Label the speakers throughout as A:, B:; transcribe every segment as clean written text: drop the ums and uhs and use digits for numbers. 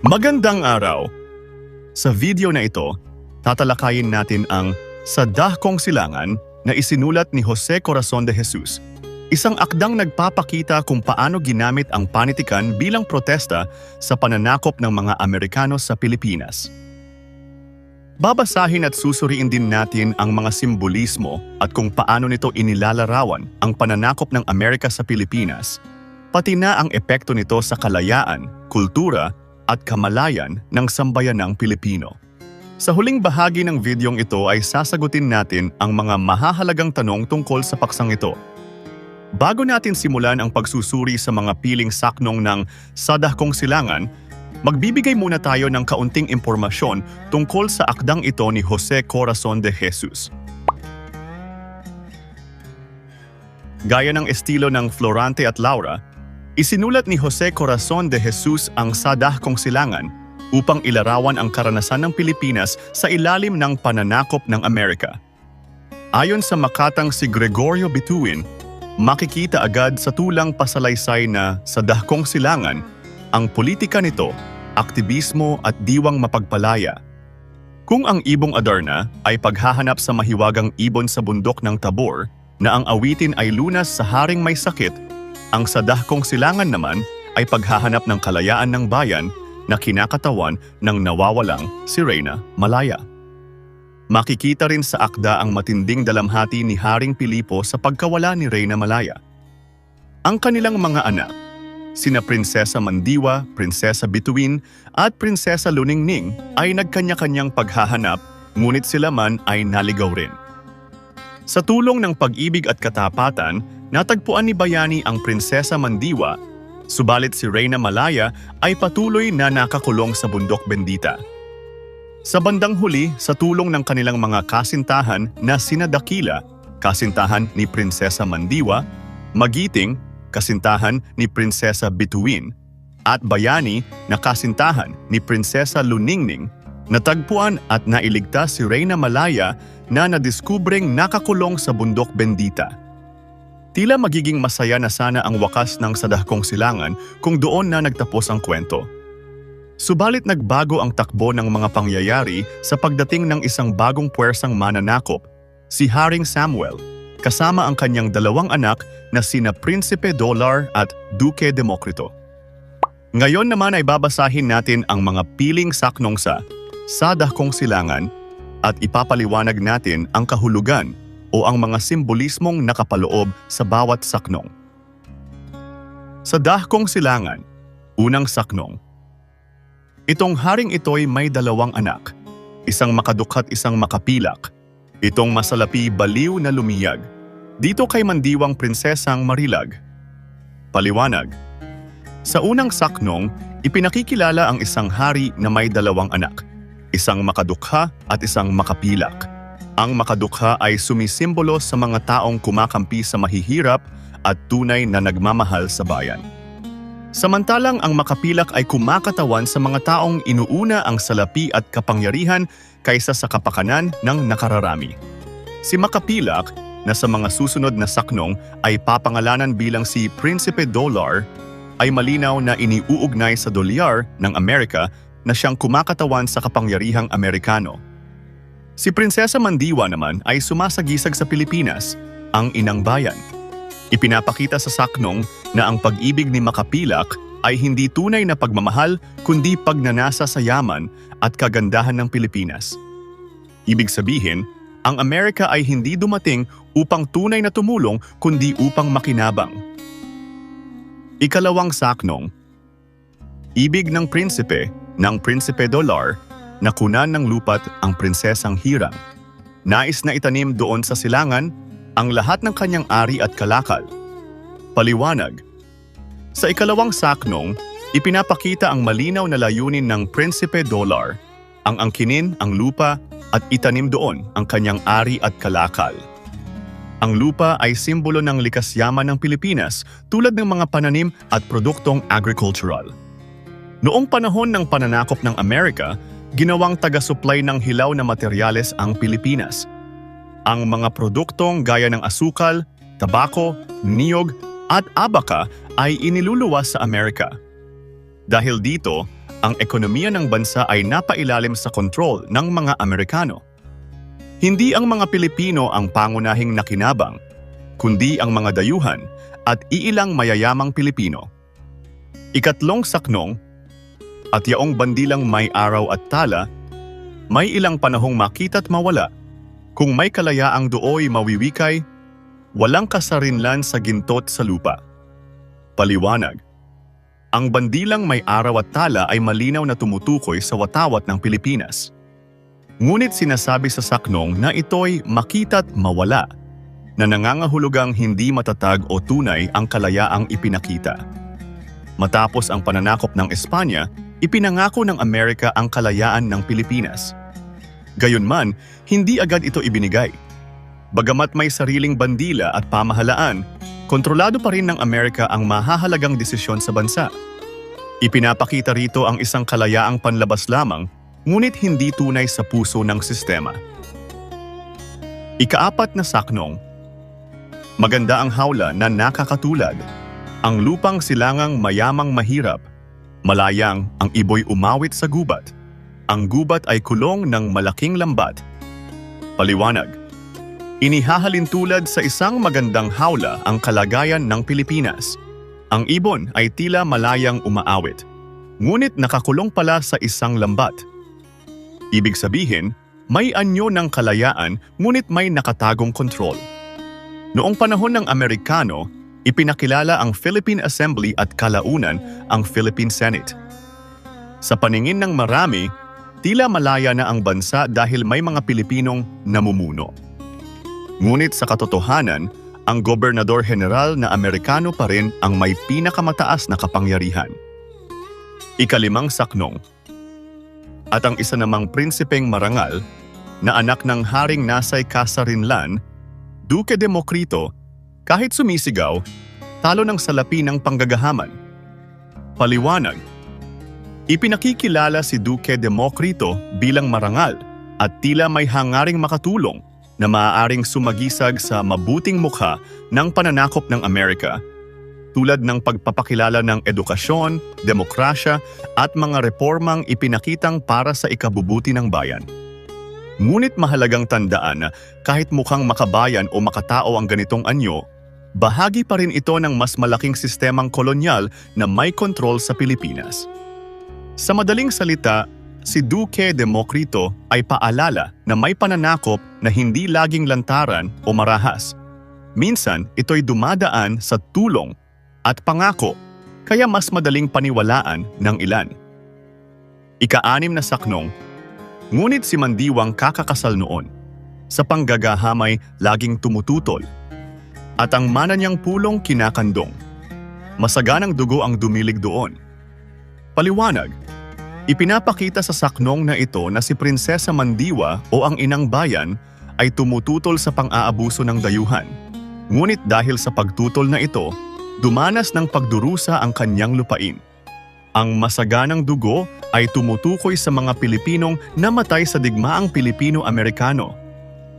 A: Magandang araw! Sa video na ito, tatalakayin natin ang Sa Dahkong Silangan na isinulat ni Jose Corazon de Jesus, isang akdang nagpapakita kung paano ginamit ang panitikan bilang protesta sa pananakop ng mga Amerikano sa Pilipinas. Babasahin at susuriin din natin ang mga simbolismo at kung paano nito inilalarawan ang pananakop ng Amerika sa Pilipinas, pati na ang epekto nito sa kalayaan, kultura, at kamalayan ng sambayanang Pilipino. Sa huling bahagi ng videong ito ay sasagutin natin ang mga mahahalagang tanong tungkol sa paksang ito. Bago natin simulan ang pagsusuri sa mga piling saknong ng Sa Dahkong Silangan, magbibigay muna tayo ng kaunting impormasyon tungkol sa akdang ito ni Jose Corazon de Jesus. Gaya ng estilo ng Florante at Laura, isinulat ni Jose Corazon de Jesus ang Sa Dahkong Silangan upang ilarawan ang karanasan ng Pilipinas sa ilalim ng pananakop ng Amerika. Ayon sa makatang si Gregorio Bituin, makikita agad sa tulang pasalaysay na Sa Dahkong Silangan ang politika nito, aktivismo at diwang mapagpalaya. Kung ang Ibong Adarna ay paghahanap sa mahiwagang ibon sa bundok ng Tabor na ang awitin ay lunas sa haring may sakit, ang Sa Dahkong Silangan naman ay paghahanap ng kalayaan ng bayan na kinakatawan ng nawawalang si Reyna Malaya. Makikita rin sa akda ang matinding dalamhati ni Haring Pilipo sa pagkawala ni Reyna Malaya. Ang kanilang mga anak, sina Prinsesa Mandiwa, Prinsesa Bituin at Prinsesa Luningning ay nagkanya-kanyang paghahanap, ngunit sila man ay naligaw rin. Sa tulong ng pag-ibig at katapatan, natagpuan ni Bayani ang Prinsesa Mandiwa, subalit si Reyna Malaya ay patuloy na nakakulong sa Bundok Bendita. Sa bandang huli, sa tulong ng kanilang mga kasintahan na sina Dakila, kasintahan ni Prinsesa Mandiwa, Magiting, kasintahan ni Prinsesa Bituin, at Bayani na kasintahan ni Prinsesa Luningning, natagpuan at nailigtas si Reyna Malaya na nadiskubreng nakakulong sa Bundok Bendita. Tila magiging masaya na sana ang wakas ng Sa Dahkong Silangan kung doon na nagtapos ang kwento. Subalit nagbago ang takbo ng mga pangyayari sa pagdating ng isang bagong puwersang mananakop, si Haring Samuel, kasama ang kanyang dalawang anak na sina Prinsipe Dolar at Duque Demokrito. Ngayon naman ay babasahin natin ang mga piling saknong Sa Dahkong Silangan at ipapaliwanag natin ang kahulugan o ang mga simbolismong nakapaloob sa bawat saknong. Sa Dahkong Silangan, unang saknong. Itong haring ito'y may dalawang anak, isang makadukhat isang makapilak. Itong masalapi baliw na lumiyag, dito kay Mandiwang Prinsesang Marilag. Paliwanag. Sa unang saknong, ipinakikilala ang isang hari na may dalawang anak, isang makadukha at isang makapilak. Ang makadukha ay sumisimbolo sa mga taong kumakampi sa mahihirap at tunay na nagmamahal sa bayan. Samantalang ang makapilak ay kumakatawan sa mga taong inuuna ang salapi at kapangyarihan kaysa sa kapakanan ng nakararami. Si makapilak, na sa mga susunod na saknong ay papangalanan bilang si Prinsipe Dolar, ay malinaw na iniuugnay sa dolyar ng Amerika na siyang kumakatawan sa kapangyarihang Amerikano. Si Prinsesa Mandiwa naman ay sumasagisag sa Pilipinas, ang inang bayan. Ipinapakita sa saknong na ang pag-ibig ni makapilak ay hindi tunay na pagmamahal kundi pagnanasa sa yaman at kagandahan ng Pilipinas. Ibig sabihin, ang Amerika ay hindi dumating upang tunay na tumulong kundi upang makinabang. Ikalawang saknong. Ibig ng prinsipe, ng Prinsipe Dolar, nakunan ng lupat ang Prinsesang Hirang. Nais na itanim doon sa silangan ang lahat ng kanyang ari at kalakal. Paliwanag. Sa ikalawang saknong, ipinapakita ang malinaw na layunin ng Prinsipe Dolar, ang angkinin ang lupa at itanim doon ang kanyang ari at kalakal. Ang lupa ay simbolo ng likas yaman ng Pilipinas tulad ng mga pananim at produktong agricultural. Noong panahon ng pananakop ng Amerika, ginawang taga-supply ng hilaw na materyales ang Pilipinas. Ang mga produktong gaya ng asukal, tabako, niyog at abaka ay iniluluwas sa Amerika. Dahil dito, ang ekonomiya ng bansa ay napailalim sa kontrol ng mga Amerikano. Hindi ang mga Pilipino ang pangunahing nakinabang, kundi ang mga dayuhan at iilang mayayamang Pilipino. Ikatlong saknong, at yaong bandilang may araw at tala, may ilang panahong makita't mawala. Kung may kalayaang dooy mawiwikay, walang kasarinlan sa gintot sa lupa. Paliwanag. Ang bandilang may araw at tala ay malinaw na tumutukoy sa watawat ng Pilipinas. Ngunit sinasabi sa saknong na ito'y makita't mawala, na nangangahulugang hindi matatag o tunay ang kalayaang ipinakita. Matapos ang pananakop ng Espanya, ipinangako ng Amerika ang kalayaan ng Pilipinas. Gayunman, hindi agad ito ibinigay. Bagamat may sariling bandila at pamahalaan, kontrolado pa rin ng Amerika ang mahahalagang desisyon sa bansa. Ipinapakita rito ang isang kalayaang panlabas lamang, ngunit hindi tunay sa puso ng sistema. Ikaapat na saknong. Maganda ang hawla na nakakatulad. Ang lupang silangang mayamang mahirap. Malayang ang iboy umawit sa gubat. Ang gubat ay kulong ng malaking lambat. Paliwanag. Inihahalin tulad sa isang magandang hawla ang kalagayan ng Pilipinas. Ang ibon ay tila malayang umaawit, ngunit nakakulong pala sa isang lambat. Ibig sabihin, may anyo ng kalayaan ngunit may nakatagong kontrol. Noong panahon ng Amerikano, ipinakilala ang Philippine Assembly at kalaunan ang Philippine Senate. Sa paningin ng marami, tila malaya na ang bansa dahil may mga Pilipinong namumuno. Ngunit sa katotohanan, ang Gobernador General na Amerikano pa rin ang may pinakamataas na kapangyarihan. Ikalimang saknong. At ang isa namang prinsipeng marangal, na anak ng Haring Nasay Kasarinlan, Duque Democrito, kahit sumisigaw, talo ng salapi ng panggagahaman. Paliwanag. Ipinakikilala si Duque Democrito bilang marangal at tila may hangaring makatulong na maaaring sumagisag sa mabuting mukha ng pananakop ng Amerika, tulad ng pagpapakilala ng edukasyon, demokrasya at mga reformang ipinakitang para sa ikabubuti ng bayan. Ngunit mahalagang tandaan na kahit mukhang makabayan o makatao ang ganitong anyo, bahagi pa rin ito ng mas malaking sistemang kolonyal na may kontrol sa Pilipinas. Sa madaling salita, si Duque Democrito ay paalala na may pananakop na hindi laging lantaran o marahas. Minsan, ito'y dumadaan sa tulong at pangako, kaya mas madaling paniwalaan ng ilan. Ika-6 na saknong. Ngunit si Mandiwang kakakasal noon. Sa panggagahamay laging tumututol. At ang mana niyang pulong kinakandong. Masaganang dugo ang dumilig doon. Paliwanag. Ipinapakita sa saknong na ito na si Prinsesa Mandiwa o ang inang bayan ay tumututol sa pang-aabuso ng dayuhan. Ngunit dahil sa pagtutol na ito, dumanas ng pagdurusa ang kanyang lupain. Ang masaganang dugo ay tumutukoy sa mga Pilipinong namatay sa digmaang Pilipino-Amerikano.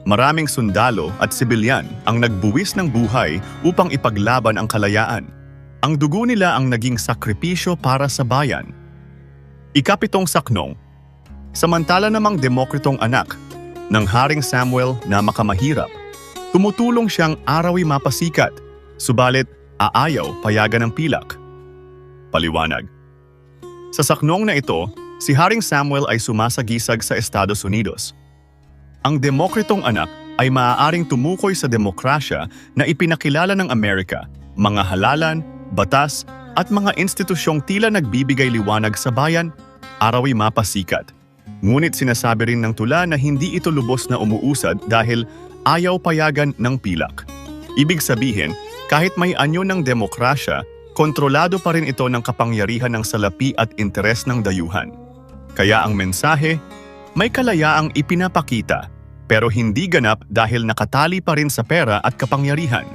A: Maraming sundalo at sibilyan ang nagbuwis ng buhay upang ipaglaban ang kalayaan. Ang dugo nila ang naging sakripisyo para sa bayan. Ika-7 saknong. Samantala namang Demokritong anak ng Haring Samuel na makamahirap, tumutulong siyang arawi mapasikat, subalit aayaw payagan ng pilak. Paliwanag. Sa saknong na ito, si Haring Samuel ay sumasagisag sa Estados Unidos. Ang Demokritong anak ay maaaring tumukoy sa demokrasya na ipinakilala ng Amerika, mga halalan, batas, at mga institusyong tila nagbibigay liwanag sa bayan, arawi mapasikat. Ngunit sinasabi rin ng tula na hindi ito lubos na umuusad dahil ayaw payagan ng pilak. Ibig sabihin, kahit may anyo ng demokrasya, kontrolado pa rin ito ng kapangyarihan ng salapi at interes ng dayuhan. Kaya ang mensahe, may kalayaang ipinapakita, pero hindi ganap dahil nakatali pa rin sa pera at kapangyarihan.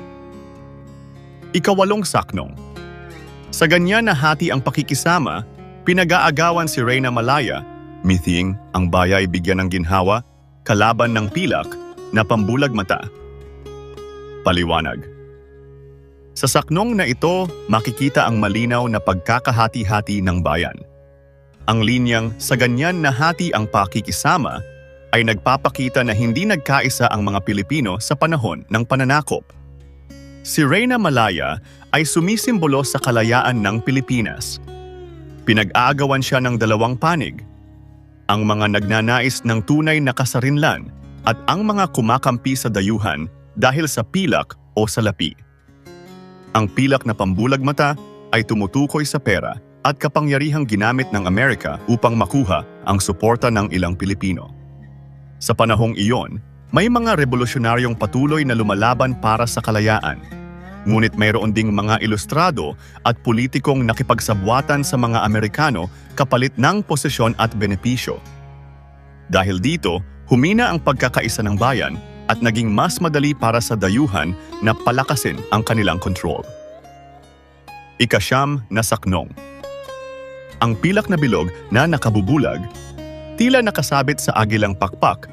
A: Ika-8 saknong. Sa ganyan na hati ang pakikisama, pinag-aagawan si Reyna Malaya, mithing ang bayay bigyan ng ginhawa, kalaban ng pilak na pambulag mata. Paliwanag. Sa saknong na ito, makikita ang malinaw na pagkakahati-hati ng bayan. Ang linyang sa ganyan na hati ang pakikisama ay nagpapakita na hindi nagkaisa ang mga Pilipino sa panahon ng pananakop. Si Reyna Malaya ay sumisimbolo sa kalayaan ng Pilipinas. Pinag-aagawan siya ng dalawang panig, ang mga nagnanais ng tunay na kasarinlan at ang mga kumakampi sa dayuhan dahil sa pilak o salapi. Ang pilak na pambulag mata ay tumutukoy sa pera at kapangyarihang ginamit ng Amerika upang makuha ang suporta ng ilang Pilipino. Sa panahong iyon, may mga revolusyonaryong patuloy na lumalaban para sa kalayaan. Ngunit mayroon ding mga ilustrado at politikong nakipagsabwatan sa mga Amerikano kapalit ng posisyon at benepisyo. Dahil dito, humina ang pagkakaisa ng bayan at naging mas madali para sa dayuhan na palakasin ang kanilang kontrol. Ika-9 na saknong. Ang pilak na bilog na nakabubulag, tila nakasabit sa agilang pakpak,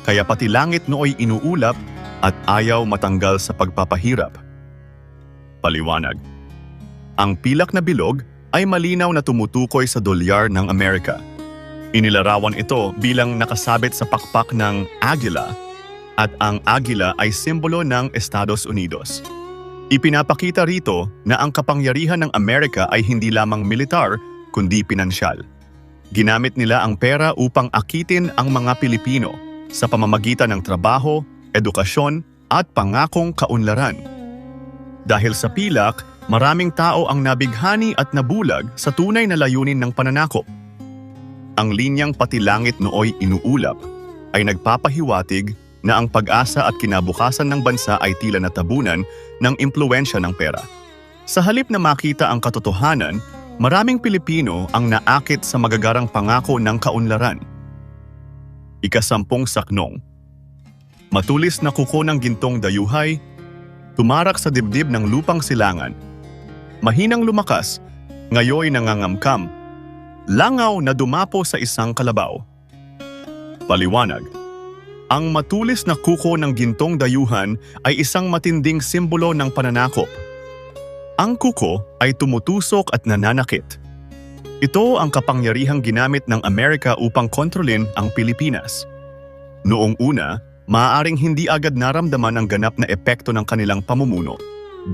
A: kaya pati langit nooy inuulap at ayaw matanggal sa pagpapahirap. Paliwanag. Ang pilak na bilog ay malinaw na tumutukoy sa dolyar ng Amerika. Inilarawan ito bilang nakasabit sa pakpak ng agila at ang agila ay simbolo ng Estados Unidos. Ipinapakita rito na ang kapangyarihan ng Amerika ay hindi lamang militar kundi pinansyal. Ginamit nila ang pera upang akitin ang mga Pilipino sa pamamagitan ng trabaho, edukasyon at pangakong kaunlaran. Dahil sa pilak, maraming tao ang nabighani at nabulag sa tunay na layunin ng pananakop. Ang linyang pati langit nooy inuulap ay nagpapahiwatig na ang pag-asa at kinabukasan ng bansa ay tila natabunan ng impluwensya ng pera. Sa halip na makita ang katotohanan, maraming Pilipino ang naakit sa magagarang pangako ng kaunlaran. Ika-10 saknong. Matulis na kuko ng gintong dayuhay, tumarak sa dibdib ng lupang silangan. Mahinang lumakas, ngayoy nangangamkam, langaw na dumapo sa isang kalabaw. Paliwanag. Ang matulis na kuko ng gintong dayuhan ay isang matinding simbolo ng pananakop. Ang kuko ay tumutusok at nananakit. Ito ang kapangyarihang ginamit ng Amerika upang kontrolin ang Pilipinas. Noong una, maaaring hindi agad naramdaman ang ganap na epekto ng kanilang pamumuno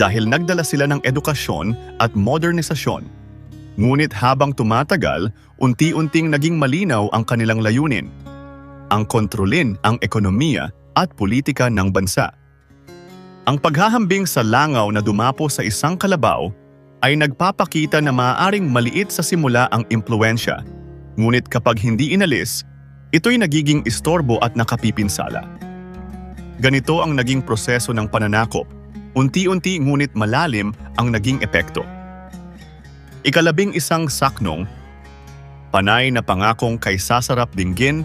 A: dahil nagdala sila ng edukasyon at modernisasyon. Ngunit habang tumatagal, unti-unting naging malinaw ang kanilang layunin, ang kontrolin ang ekonomiya at politika ng bansa. Ang paghahambing sa langaw na dumapo sa isang kalabaw ay nagpapakita na maaaring maliit sa simula ang impluwensya, ngunit kapag hindi inalis, ito'y nagiging istorbo at nakapipinsala. Ganito ang naging proseso ng pananakop, unti-unti ngunit malalim ang naging epekto. Ika-11 saknong, panay na pangakong kay sasarap dinggin,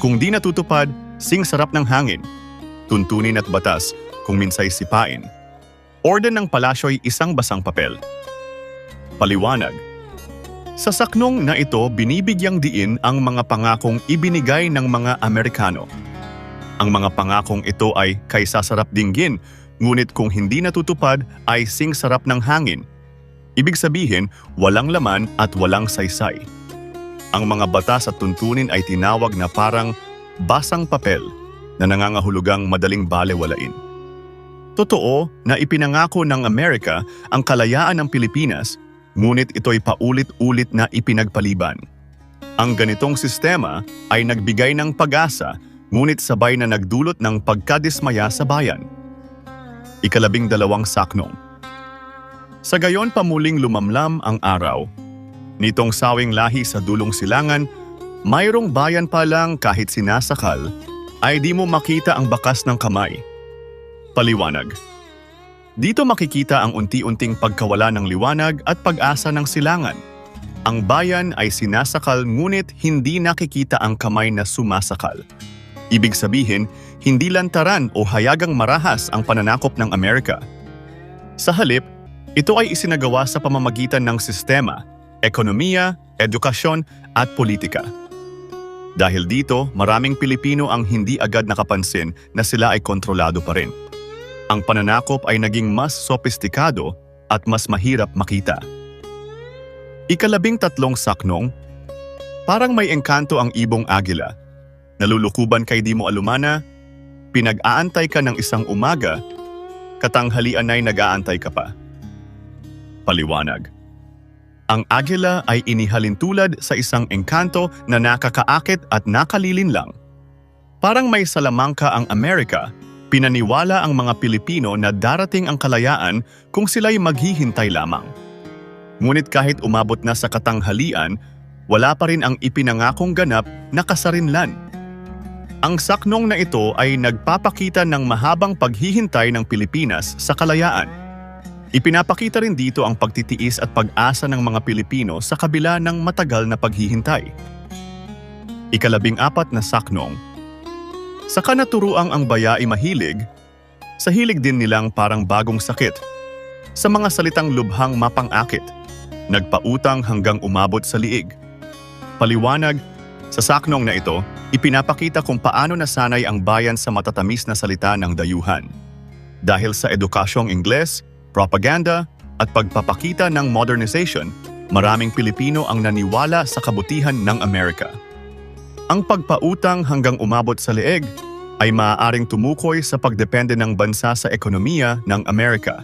A: kung di natutupad, sing sarap ng hangin, tuntunin at batas, kung minsay sipain. Orden ng palasyo'y isang basang papel. Paliwanag. Sa saknong na ito, binibigyang diin ang mga pangakong ibinigay ng mga Amerikano. Ang mga pangakong ito ay kay sasarap dinggin, ngunit kung hindi natutupad ay sing sarap ng hangin. Ibig sabihin, walang laman at walang saysay. Ang mga batas at tuntunin ay tinawag na parang basang papel na nangangahulugang madaling balewalain. Totoo na ipinangako ng Amerika ang kalayaan ng Pilipinas, ngunit ito'y paulit-ulit na ipinagpaliban. Ang ganitong sistema ay nagbigay ng pag-asa, ngunit sabay na nagdulot ng pagkadismaya sa bayan. Ika-12 saknong. Sa gayon pamuling lumamlam ang araw. Nitong sawing lahi sa dulong silangan, mayroong bayan pa lang kahit sinasakal, ay di mo makita ang bakas ng kamay. Paliwanag. Dito makikita ang unti-unting pagkawala ng liwanag at pag-asa ng silangan. Ang bayan ay sinasakal ngunit hindi nakikita ang kamay na sumasakal. Ibig sabihin, hindi lantaran o hayagang marahas ang pananakop ng Amerika. Sa halip, ito ay isinagawa sa pamamagitan ng sistema, ekonomiya, edukasyon at politika. Dahil dito, maraming Pilipino ang hindi agad nakapansin na sila ay kontrolado pa rin. Ang pananakop ay naging mas sopistikado at mas mahirap makita. Ika-13 saknong, Parang may engkanto ang ibong agila. Nalulukuban kay di mo alumana, pinag-aantay ka ng isang umaga, katanghalian ay nag-aantay ka pa. Paliwanag. Ang agila ay inihalintulad sa isang engkanto na nakakaakit at nakalilinlang. Parang may salamangka ang Amerika, pinaniwala ang mga Pilipino na darating ang kalayaan kung sila'y maghihintay lamang. Ngunit kahit umabot na sa katanghalian, wala pa rin ang ipinangakong ganap na kasarinlan. Ang saknong na ito ay nagpapakita ng mahabang paghihintay ng Pilipinas sa kalayaan. Ipinapakita rin dito ang pagtitiis at pag-asa ng mga Pilipino sa kabila ng matagal na paghihintay. 14 na saknong. Sa kanaturuang ang baya ay mahilig, sa hilig din nilang parang bagong sakit. Sa mga salitang lubhang mapang-akit, nagpautang hanggang umabot sa liig. Paliwanag, sa saknong na ito, ipinapakita kung paano nasanay ang bayan sa matatamis na salita ng dayuhan. Dahil sa edukasyong Ingles, propaganda, at pagpapakita ng modernization, maraming Pilipino ang naniwala sa kabutihan ng Amerika. Ang pagpautang hanggang umabot sa leeg ay maaaring tumukoy sa pagdepende ng bansa sa ekonomiya ng Amerika.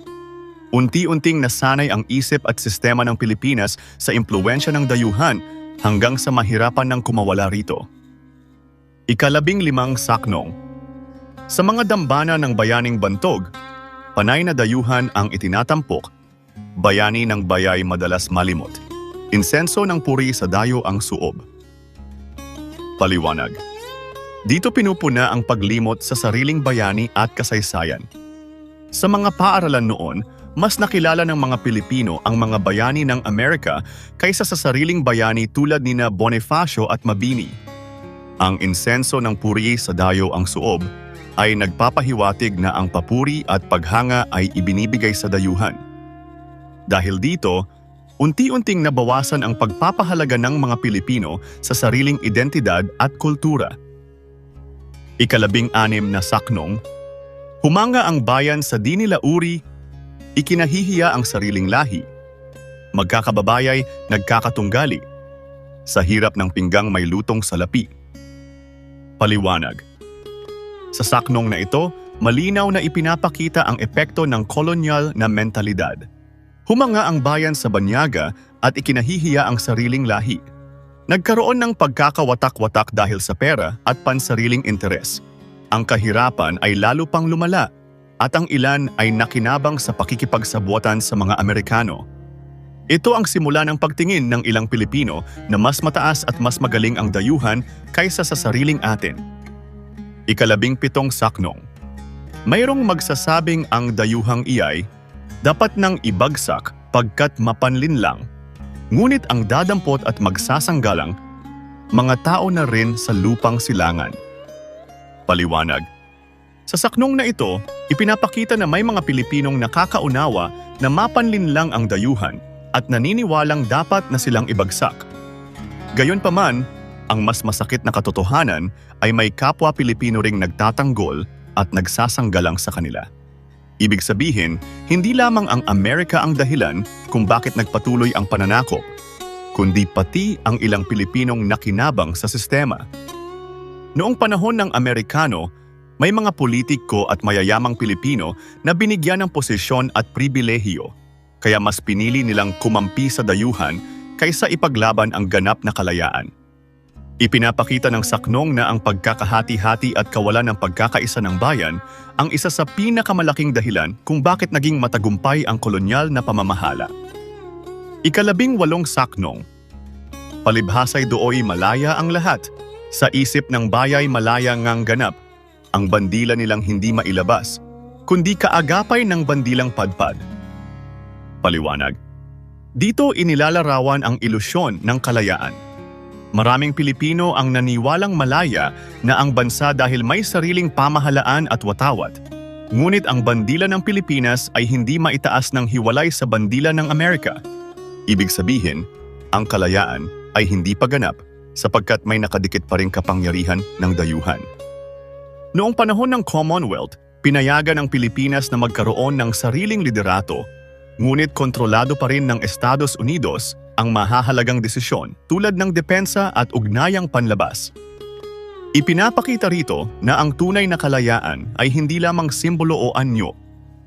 A: Unti-unting nasanay ang isip at sistema ng Pilipinas sa impluwensya ng dayuhan hanggang sa mahirapan ng kumawala rito. 15 saknong. Sa mga dambana ng bayaning bantog, panay na dayuhan ang itinatampok. Bayani ng bayay madalas malimot. Insenso ng puri sa dayo ang suob. Paliwanag. Dito pinupuna ang paglimot sa sariling bayani at kasaysayan. Sa mga paaralan noon, mas nakilala ng mga Pilipino ang mga bayani ng Amerika kaysa sa sariling bayani tulad nina Bonifacio at Mabini. Ang insenso ng puri sa dayo ang suob ay nagpapahiwatig na ang papuri at paghanga ay ibinibigay sa dayuhan. Dahil dito, unti-unting nabawasan ang pagpapahalaga ng mga Pilipino sa sariling identidad at kultura. 16 na saknong. Humanga ang bayan sa di nila uri, ikinahihiya ang sariling lahi. Magkakababayay, nagkakatunggali. Sa hirap ng pinggang may lutong salapi. Paliwanag. Sa saknong na ito, malinaw na ipinapakita ang epekto ng kolonyal na mentalidad. Humanga ang bayan sa banyaga at ikinahihiya ang sariling lahi. Nagkaroon ng pagkakawatak-watak dahil sa pera at pansariling interes. Ang kahirapan ay lalo pang lumala at ang ilan ay nakinabang sa pakikipagsabuatan sa mga Amerikano. Ito ang simula ng pagtingin ng ilang Pilipino na mas mataas at mas magaling ang dayuhan kaysa sa sariling atin. 17 saknong. Mayroong magsasabing ang dayuhang iyay dapat nang ibagsak pagkat mapanlinlang. Ngunit ang dadampot at magsasanggalang, mga tao na rin sa lupang silangan. Paliwanag. Sa saknong na ito, ipinapakita na may mga Pilipinong nakakaunawa na mapanlinlang ang dayuhan at naniniwalang dapat na silang ibagsak. Gayunpaman, ang mas masakit na katotohanan ay may kapwa Pilipino ring nagtatanggol at nagsasanggalang sa kanila. Ibig sabihin, hindi lamang ang Amerika ang dahilan kung bakit nagpatuloy ang pananakop, kundi pati ang ilang Pilipinong nakinabang sa sistema. Noong panahon ng Amerikano, may mga politiko at mayayamang Pilipino na binigyan ng posisyon at pribilehiyo, kaya mas pinili nilang kumampi sa dayuhan kaysa ipaglaban ang ganap na kalayaan. Ipinapakita ng saknong na ang pagkakahati-hati at kawalan ng pagkakaisa ng bayan ang isa sa pinakamalaking dahilan kung bakit naging matagumpay ang kolonyal na pamamahala. 18 saknong. Palibhasay dooy malaya ang lahat. Sa isip ng bayay malaya ngang ganap. Ang bandila nilang hindi mailabas, kundi kaagapay ng bandilang padpad. Paliwanag. Dito inilalarawan ang ilusyon ng kalayaan. Maraming Pilipino ang naniwalang malaya na ang bansa dahil may sariling pamahalaan at watawat. Ngunit ang bandila ng Pilipinas ay hindi maitaas ng hiwalay sa bandila ng Amerika. Ibig sabihin, ang kalayaan ay hindi paganap sapagkat may nakadikit pa ring kapangyarihan ng dayuhan. Noong panahon ng Commonwealth, pinayagan ng Pilipinas na magkaroon ng sariling liderato, ngunit kontrolado pa rin ng Estados Unidos ang mahahalagang desisyon tulad ng depensa at ugnayang panlabas. Ipinapakita rito na ang tunay na kalayaan ay hindi lamang simbolo o anyo,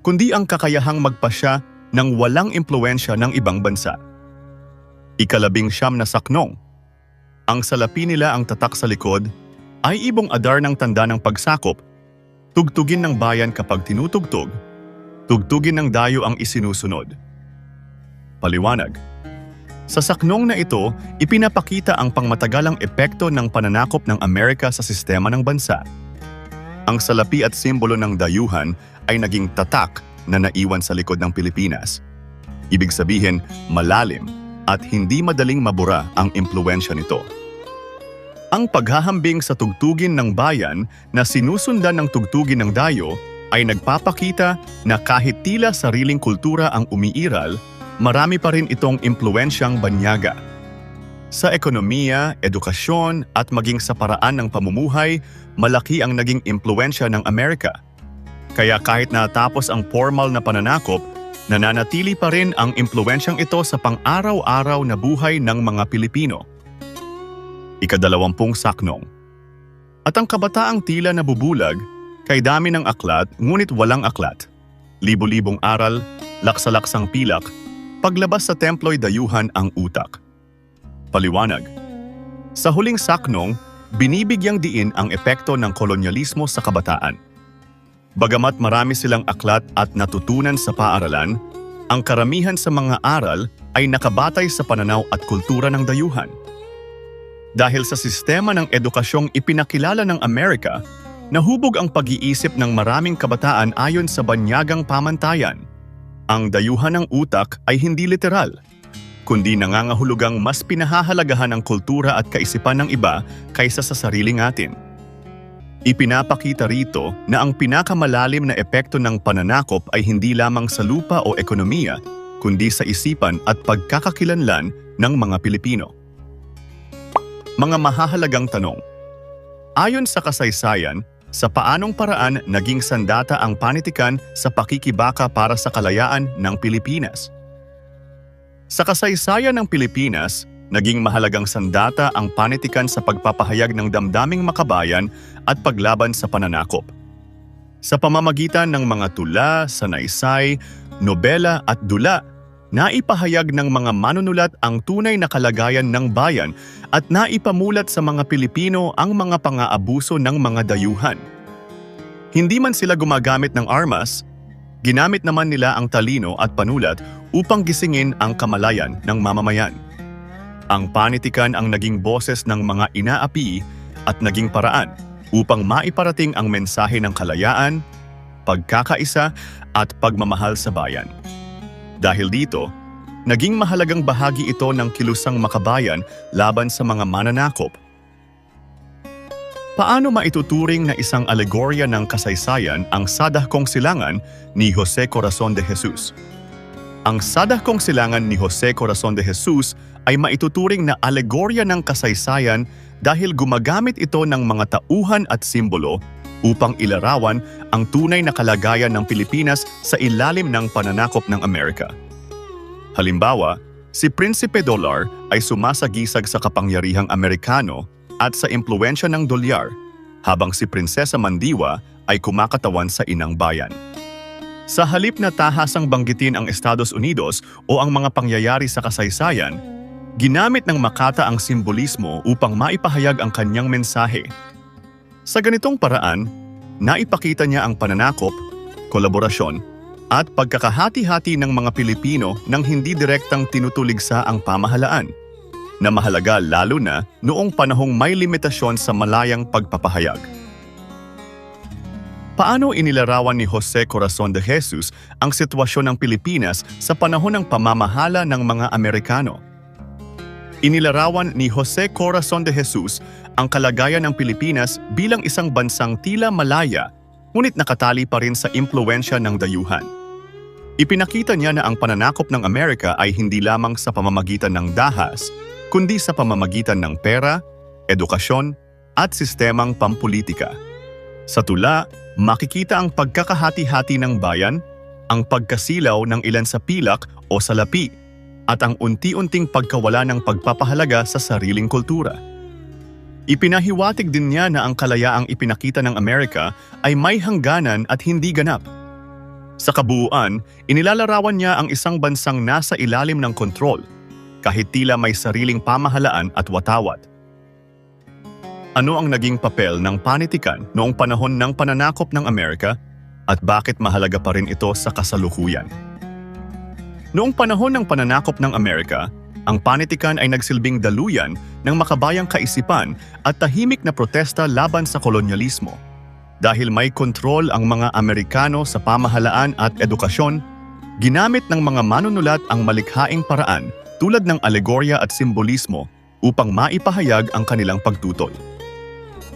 A: kundi ang kakayahang magpasya ng walang impluwensya ng ibang bansa. Ika-19 na saknong. Ang salapi nila ang tatak sa likod ay ibong adar ng tanda ng pagsakop. Tugtugin ng bayan kapag tinutugtog, tugtugin ng dayo ang isinusunod. Paliwanag. Sa saknong na ito, ipinapakita ang pangmatagalang epekto ng pananakop ng Amerika sa sistema ng bansa. Ang salapi at simbolo ng dayuhan ay naging tatak na naiwan sa likod ng Pilipinas. Ibig sabihin, malalim at hindi madaling mabura ang impluwensya nito. Ang paghahambing sa tugtugin ng bayan na sinusundan ng tugtugin ng dayo ay nagpapakita na kahit tila sariling kultura ang umiiral, marami pa rin itong impluwensyang banyaga. Sa ekonomiya, edukasyon at maging sa paraan ng pamumuhay, malaki ang naging impluwensya ng Amerika. Kaya kahit natapos ang formal na pananakop, nananatili pa rin ang impluwensyang ito sa pang-araw-araw na buhay ng mga Pilipino. Ika-20 saknong. At ang kabataang tila nabubulag, kay dami ng aklat ngunit walang aklat. Libo-libong aral, laksalaksang pilak, paglabas sa templo'y dayuhan ang utak. Paliwanag. Sa huling saknong, binibigyang diin ang epekto ng kolonyalismo sa kabataan. Bagamat marami silang aklat at natutunan sa paaralan, ang karamihan sa mga aral ay nakabatay sa pananaw at kultura ng dayuhan. Dahil sa sistema ng edukasyong ipinakilala ng Amerika, nahubog ang pag-iisip ng maraming kabataan ayon sa banyagang pamantayan. Ang dayuhan ng utak ay hindi literal, kundi nangangahulugang mas pinahahalagahan ang kultura at kaisipan ng iba kaysa sa sariling atin. Ipinapakita rito na ang pinakamalalim na epekto ng pananakop ay hindi lamang sa lupa o ekonomiya, kundi sa isipan at pagkakakilanlan ng mga Pilipino. Mga mahahalagang tanong. Ayon sa kasaysayan, sa paanong paraan naging sandata ang panitikan sa pakikibaka para sa kalayaan ng Pilipinas? Sa kasaysayan ng Pilipinas, naging mahalagang sandata ang panitikan sa pagpapahayag ng damdaming makabayan at paglaban sa pananakop. Sa pamamagitan ng mga tula, sanaysay, nobela at dula, naipahayag ng mga manunulat ang tunay na kalagayan ng bayan at naipamulat sa mga Pilipino ang mga pang-aabuso ng mga dayuhan. Hindi man sila gumagamit ng armas, ginamit naman nila ang talino at panulat upang gisingin ang kamalayan ng mamamayan. Ang panitikan ang naging boses ng mga inaapi at naging paraan upang maiparating ang mensahe ng kalayaan, pagkakaisa at pagmamahal sa bayan. Dahil dito, naging mahalagang bahagi ito ng kilusang makabayan laban sa mga mananakop. Paano maituturing na isang alegorya ng kasaysayan ang Sadahkong Silangan ni Jose Corazon de Jesus? Ang Sadahkong Silangan ni Jose Corazon de Jesus ay maituturing na alegorya ng kasaysayan dahil gumagamit ito ng mga tauhan at simbolo upang ilarawan ang tunay na kalagayan ng Pilipinas sa ilalim ng pananakop ng Amerika. Halimbawa, si Prinsipe Dolar ay sumasagisag sa kapangyarihang Amerikano at sa impluwensya ng dolyar, habang si Prinsesa Mandiwa ay kumakatawan sa inang bayan. Sa halip na tahasang banggitin ang Estados Unidos o ang mga pangyayari sa kasaysayan, ginamit ng Makata ang simbolismo upang maipahayag ang kanyang mensahe. Sa ganitong paraan, naipakita niya ang pananakop, kolaborasyon, at pagkakahati-hati ng mga Pilipino nang hindi direktang tinutuligsa ang pamahalaan, na mahalaga lalo na noong panahong may limitasyon sa malayang pagpapahayag. Paano inilarawan ni Jose Corazon de Jesus ang sitwasyon ng Pilipinas sa panahon ng pamamahala ng mga Amerikano? Inilarawan ni Jose Corazon de Jesus ang kalagayan ng Pilipinas bilang isang bansang tila malaya, ngunit nakatali pa rin sa impluwensya ng dayuhan. Ipinakita niya na ang pananakop ng Amerika ay hindi lamang sa pamamagitan ng dahas, kundi sa pamamagitan ng pera, edukasyon, at sistemang pampulitika. Sa tula, makikita ang pagkakahati-hati ng bayan, ang pagkasilaw ng ilan sa pilak o salapi, at ang unti-unting pagkawala ng pagpapahalaga sa sariling kultura. Ipinahiwatig din niya na ang kalayaang ipinakita ng Amerika ay may hangganan at hindi ganap. Sa kabuuan, inilalarawan niya ang isang bansang nasa ilalim ng kontrol, kahit tila may sariling pamahalaan at watawat. Ano ang naging papel ng panitikan noong panahon ng pananakop ng Amerika at bakit mahalaga pa rin ito sa kasalukuyan? Noong panahon ng pananakop ng Amerika, ang panitikan ay nagsilbing daluyan ng makabayang kaisipan at tahimik na protesta laban sa kolonyalismo. Dahil may kontrol ang mga Amerikano sa pamahalaan at edukasyon, ginamit ng mga manunulat ang malikhaing paraan tulad ng alegorya at simbolismo upang maipahayag ang kanilang pagtutol.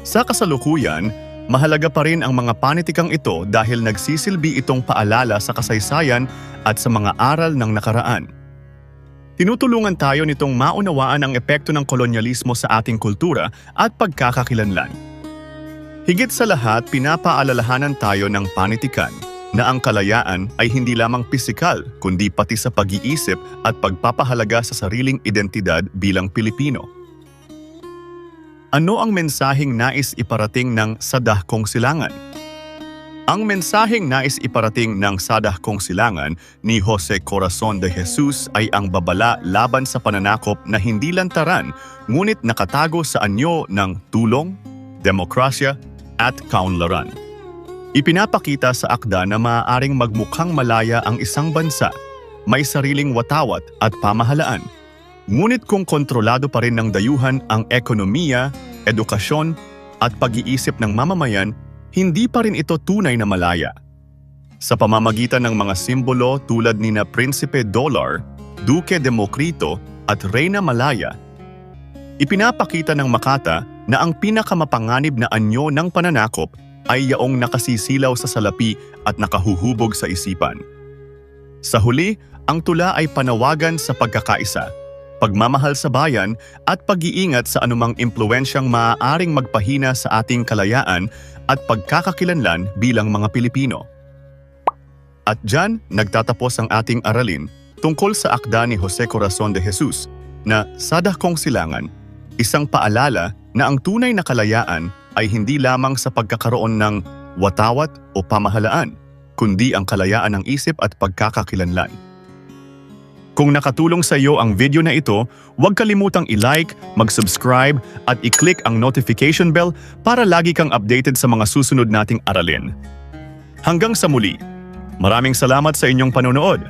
A: Sa kasalukuyan, mahalaga pa rin ang mga panitikang ito dahil nagsisilbi itong paalala sa kasaysayan at sa mga aral ng nakaraan. Tinutulungan tayo nitong maunawaan ang epekto ng kolonyalismo sa ating kultura at pagkakakilanlan. Higit sa lahat, pinapaalalahanan tayo ng panitikan na ang kalayaan ay hindi lamang pisikal kundi pati sa pag-iisip at pagpapahalaga sa sariling identidad bilang Pilipino. Ano ang mensaheng nais iparating ng Sadah Kong Silangan? Ang mensaheng nais iparating ng Sadah Kong Silangan ni Jose Corazon de Jesus ay ang babala laban sa pananakop na hindi lantaran ngunit nakatago sa anyo ng tulong, demokrasya at kaunlaran. Ipinapakita sa akda na maaaring magmukhang malaya ang isang bansa, may sariling watawat at pamahalaan. Ngunit kung kontrolado pa rin ng dayuhan ang ekonomiya, edukasyon at pag-iisip ng mamamayan, hindi pa rin ito tunay na malaya. Sa pamamagitan ng mga simbolo tulad ni na Prinsipe Dollar, Duque Demokrito at Reyna Malaya, ipinapakita ng Makata na ang pinakamapanganib na anyo ng pananakop ay yaong nakasisilaw sa salapi at nakahuhubog sa isipan. Sa huli, ang tula ay panawagan sa pagkakaisa, pagmamahal sa bayan at pag-iingat sa anumang impluwensyang maaaring magpahina sa ating kalayaan at pagkakakilanlan bilang mga Pilipino. At dyan, nagtatapos ang ating aralin tungkol sa akda ni Jose Corazon de Jesus na Sadah Kong Silangan, isang paalala na ang tunay na kalayaan ay hindi lamang sa pagkakaroon ng watawat o pamahalaan, kundi ang kalayaan ng isip at pagkakakilanlan. Kung nakatulong sa iyo ang video na ito, huwag kalimutang i-like, mag-subscribe at i-click ang notification bell para lagi kang updated sa mga susunod nating aralin. Hanggang sa muli, maraming salamat sa inyong panonood.